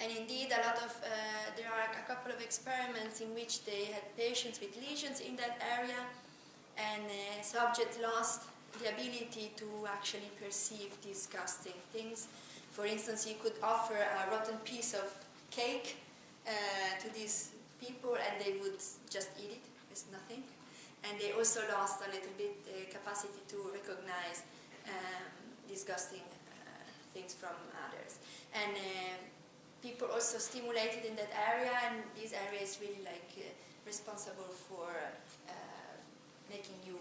And indeed, there are a couple of experiments in which they had patients with lesions in that area, and subjects lost the ability to actually perceive disgusting things. For instance, you could offer a rotten piece of cake to these people and they would just eat it with nothing. And they also lost a little bit the capacity to recognize disgusting things from others. And people also stimulated in that area, and this area is really responsible for making you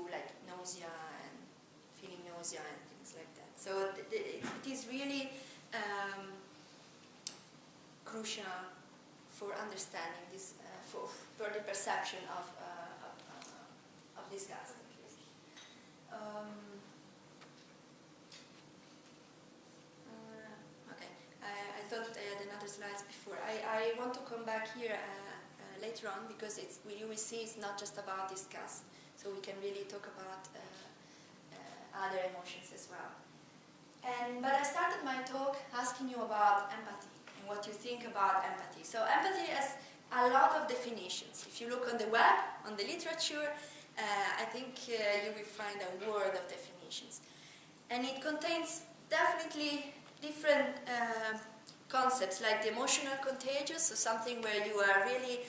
nausea and feeling nausea and things like that. So it is really crucial for understanding this, for the perception of disgust, at least. Okay, I thought I had another slides before. I want to come back here later on, because you will see it's not just about disgust. So we can really talk about other emotions as well. But I started my talk asking you about empathy and what you think about empathy. So empathy has a lot of definitions. If you look on the web, on the literature, I think you will find a world of definitions. And it contains definitely different concepts, like the emotional contagious, so something where you are really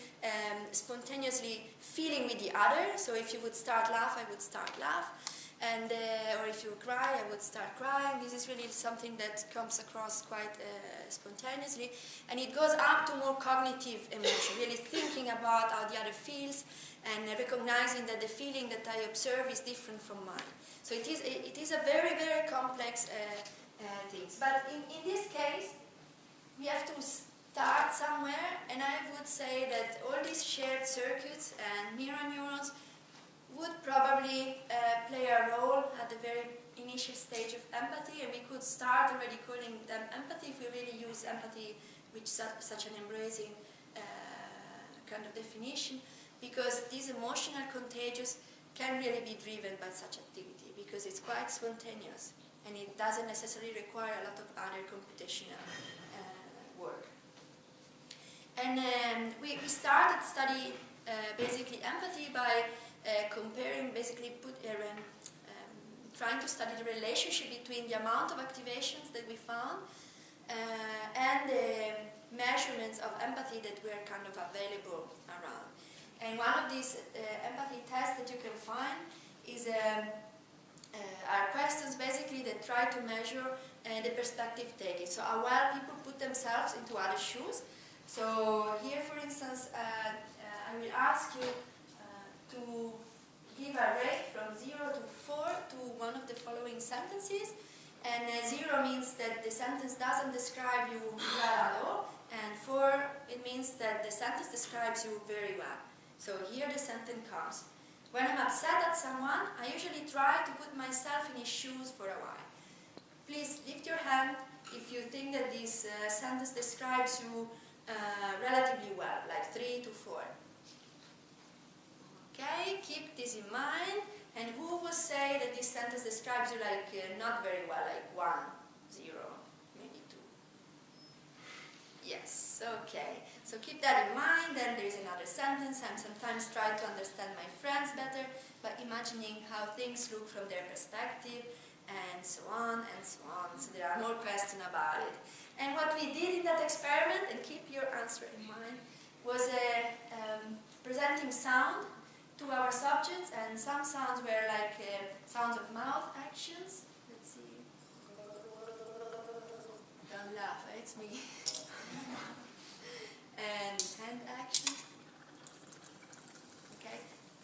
spontaneously feeling with the other. So if you would start laugh, I would start laugh. And or if you cry, I would start crying. This is really something that comes across quite spontaneously. And it goes up to more cognitive emotion, really thinking about how the other feels and recognizing that the feeling that I observe is different from mine. So it is a very, very complex thing. But in this case, we have to start somewhere, and I would say that all these shared circuits and mirror neurons would probably play a role at the very initial stage of empathy, and we could start already calling them empathy if we really use empathy with such an embracing kind of definition, because these emotional contagious can really be driven by such activity, because it's quite spontaneous and it doesn't necessarily require a lot of other computational work. And we started study basically empathy by comparing, basically trying to study the relationship between the amount of activations that we found and the measurements of empathy that were kind of available around. And one of these empathy tests that you can find is are questions basically that try to measure the perspective taking. So how well people put themselves into other shoes. So here, for instance, I will ask you to give a rate from 0 to 4 to one of the following sentences. And 0 means that the sentence doesn't describe you well at all. And 4, it means that the sentence describes you very well. So here the sentence comes. When I'm upset at someone, I usually try to put myself in his shoes for a while. Please lift your hand if you think that this sentence describes you relatively well, like 3 to 4. Okay, keep this in mind. And who will say that this sentence describes you not very well, like 1, 0, maybe 2? Yes, okay. So keep that in mind. Then there is another sentence. I sometimes try to understand my friends better by imagining how things look from their perspective, and so on and so on. So there are more questions about it. And what we did in that experiment, and keep your answer in mind, was presenting sound to our subjects, and some sounds were like sounds of mouth actions. Let's see. Don't laugh, it's me. And hand actions. Okay.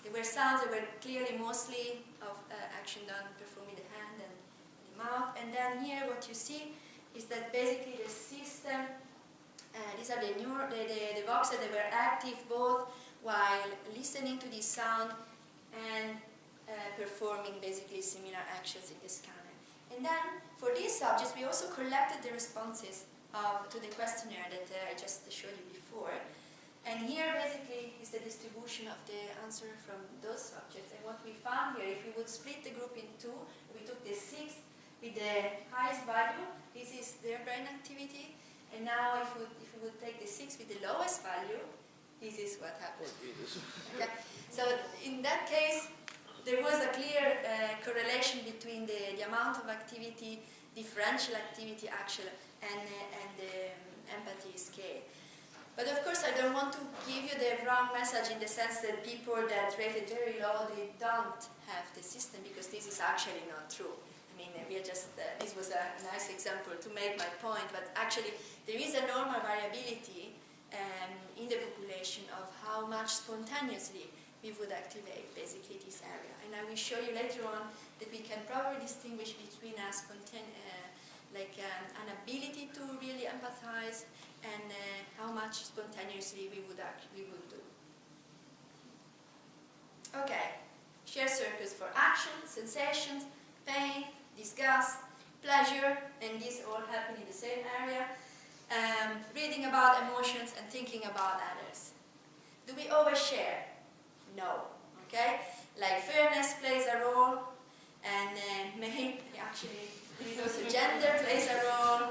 There were sounds that were clearly mostly of action done performing the hand and the mouth. And then here what you see is that basically the system, these are the voxels that were active both while listening to this sound and performing basically similar actions in the scanner. And then for these subjects we also collected the responses to the questionnaire that I just showed you before. And here basically is the distribution of the answer from those subjects. And what we found here, if we would split the group in two, we took the 6 with the highest value. This is their brain activity. And now if we would take the 6 with the lowest value, this is what happens. Okay? So in that case, there was a clear correlation between the amount of activity, differential activity actual, and the empathy scale. But of course, I don't want to give you the wrong message in the sense that people that rated very low, they don't have the system, because this is actually not true. I mean, we are just, this was a nice example to make my point, but actually there is a normal variability in the population of how much spontaneously we would activate basically this area. And I will show you later on that we can probably distinguish between an ability to really empathize and how much spontaneously we would do. Okay, share circuits for action, sensations, pain, disgust, pleasure, and these all happen in the same area. Reading about emotions and thinking about others. Do we always share? No. Okay? Like fairness plays a role, and actually there is also gender plays a role,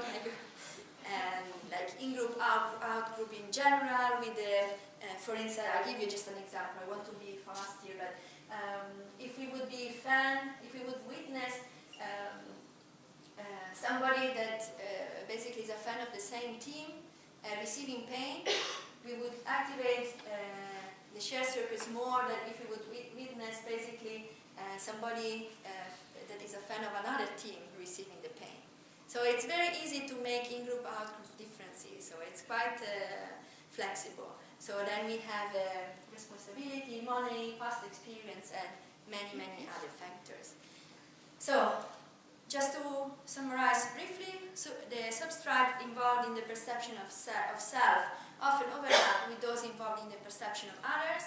and like in-group, out-group in general. With the, for instance, I'll give you just an example. I want to be fast here, but if we would witness somebody that basically is a fan of the same team receiving pain, we would activate the share circuits more than if we would witness basically somebody that is a fan of another team receiving the pain. So it's very easy to make in-group, out-group differences, so it's quite flexible. So then we have responsibility, money, past experience, and many, many other factors. So, just to summarize briefly, so the substrate involved in the perception of self often overlap with those involved in the perception of others.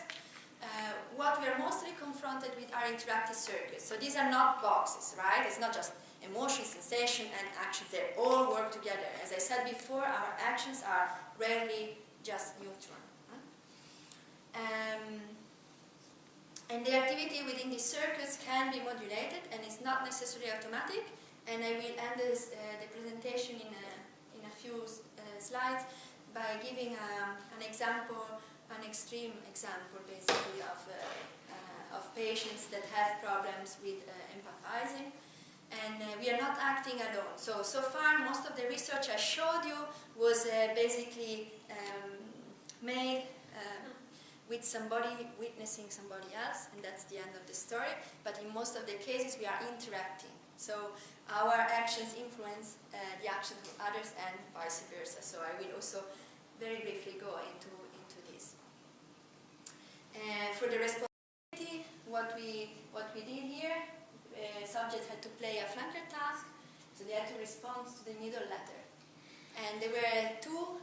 What we are mostly confronted with are interactive circuits. So these are not boxes, right? It's not just emotion, sensation, and actions. They all work together. As I said before, our actions are rarely just neutral. And the activity within these circuits can be modulated, and it's not necessarily automatic. And I will end the presentation in a few slides by giving an example, an extreme example, basically, of patients that have problems with empathizing. And we are not acting alone. So far, most of the research I showed you was basically made with somebody witnessing somebody else, and that's the end of the story. But in most of the cases, we are interacting. So our actions influence the actions of others and vice versa. So I will also very briefly go into this. For the responsibility, what we did here, subjects had to play a flanker task, so they had to respond to the middle letter. And there were two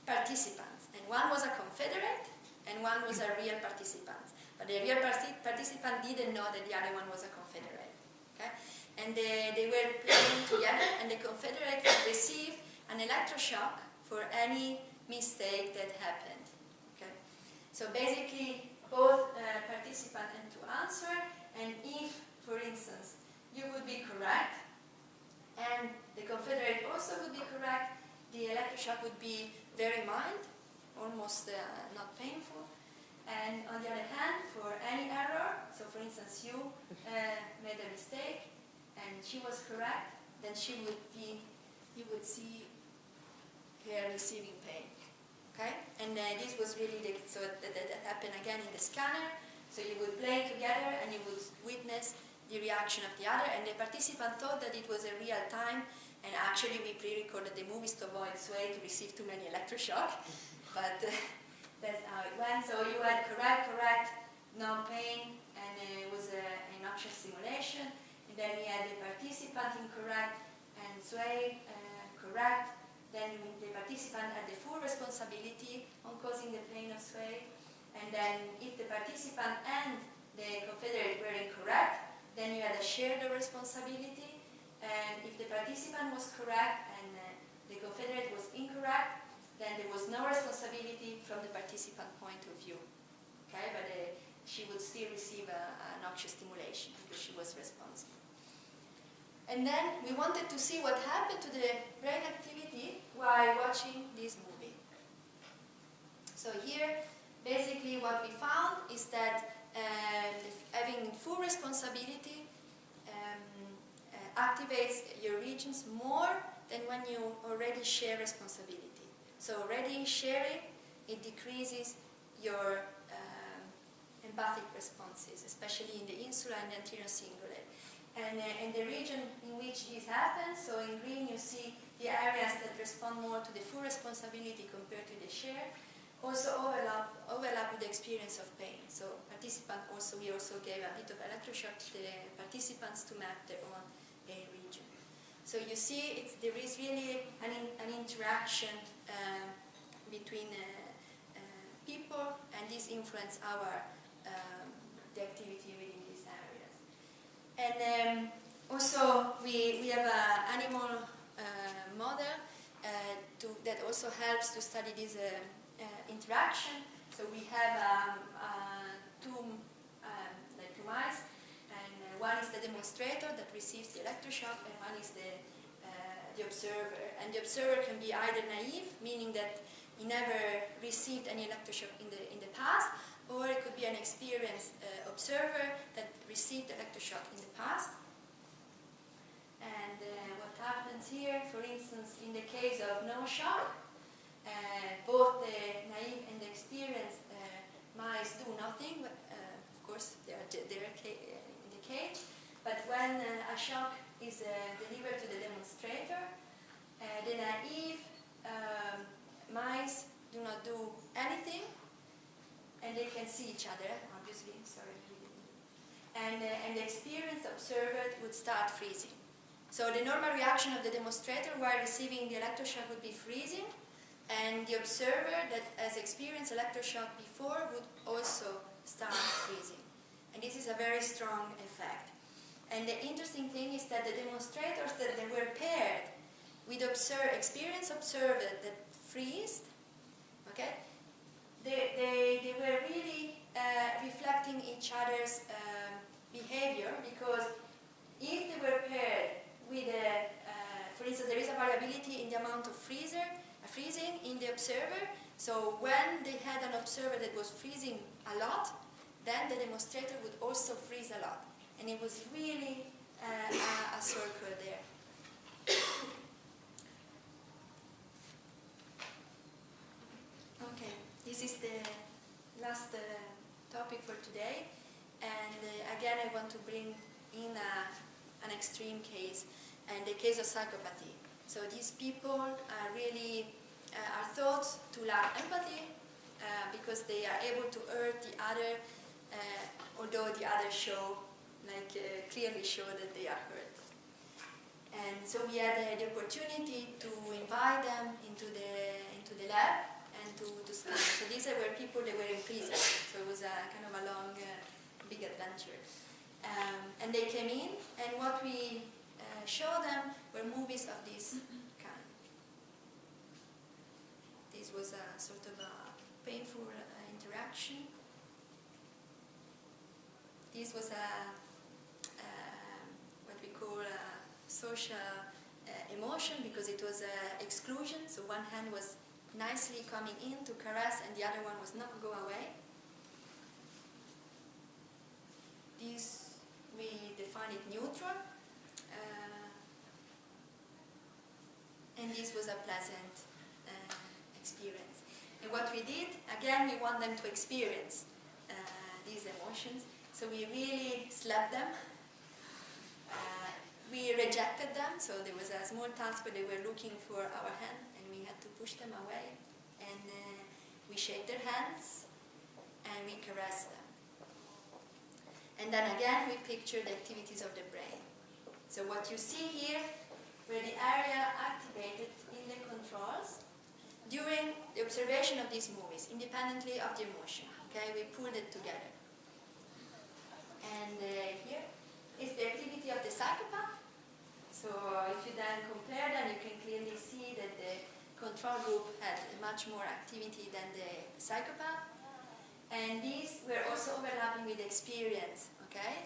participants, and one was a Confederate, and one was a real participant. But the real participant didn't know that the other one was a Confederate. Okay? And they were playing together, and the Confederate received an electroshock for any mistake that happened. Okay? So basically, both participant had to answer, and if, for instance, you would be correct, and the Confederate also would be correct, the electroshock would be very mild, almost not painful. And on the other hand, for any error, so for instance, you made a mistake, and she was correct, then you would see her receiving pain. Okay? And this was really so that happened again in the scanner. So you would play together, and you would witness the reaction of the other, and the participant thought that it was a real time, and actually we pre-recorded the movies to avoid sway to receive too many electroshock, but that's how it went. So you had correct, no pain, and it was an noxious simulation. And then we had the participant incorrect and sway correct. Then the participant had the full responsibility on causing the pain of sway. And then if the participant and the Confederate were incorrect, then you had a shared responsibility. And if the participant was correct and the Confederate was incorrect, then there was no responsibility from the participant point of view. Okay, but she would still receive a noxious stimulation because she was responsible. And then we wanted to see what happened to the brain activity while watching this movie. So here, basically what we found is that having full responsibility activates your regions more than when you already share responsibility. So already sharing, it decreases your empathic responses, especially in the insula and the anterior cingulate. And in the region in which this happens, so in green you see the areas that respond more to the full responsibility compared to the share, also overlap with the experience of pain. So we also gave a bit of electroshock to the participants to map their own pain region. So you see there is really an interaction between people, and this influences the activity within these areas. And also we have an animal model that also helps to study this interaction. So we have two mice, and one is the demonstrator that receives the electroshock, and one is the observer. And the observer can be either naive, meaning that he never received any electroshock in the past, or it could be an experienced observer that received electroshock in the past. And what happens here, for instance, in the case of no shock, both the naive and the experienced mice do nothing. Of course, they're in the cage. But when a shock is delivered to the demonstrator, the naive mice do not do anything, and they can see each other, obviously. Sorry. And the experienced observer would start freezing. So the normal reaction of the demonstrator while receiving the electroshock would be freezing, and the observer that has experienced electroshock before would also start freezing. And this is a very strong effect. And the interesting thing is that the demonstrators that they were paired with experienced observer that freezed, okay, they were really reflecting each other's behavior, because if they were paired with for instance, there is a variability in the amount of freezing in the observer. So when they had an observer that was freezing a lot, then the demonstrator would also freeze a lot. And it was really a circle there. Okay, this is the last topic for today. And again, I want to bring in an extreme case, and the case of psychopathy. So these people are really are thought to lack empathy because they are able to hurt the other, although the others clearly show that they are hurt. And so we had the opportunity to invite them into the lab and to scan. So these were people that were in prison. So it was a kind of a long, big adventure. And they came in, and what we showed them were movies of this kind. This was a sort of a painful interaction. This was what we call a social emotion, because it was exclusion. So one hand was nicely coming in to caress, and the other one was not go away. This we define it neutral, and this was a pleasant experience. And what we did, again, we want them to experience these emotions. So we really slapped them. We rejected them, so there was a small task where they were looking for our hand, and we had to push them away. And we shake their hands, and we caress them. And then again, we picture the activities of the brain. So what you see here were the area activated in the controls during the observation of these movies, independently of the emotion. Okay, we pulled it together. And here is the activity of the psychopath. So if you then compare them, you can clearly see that the control group had much more activity than the psychopath. And these were also overlapping with experience, okay?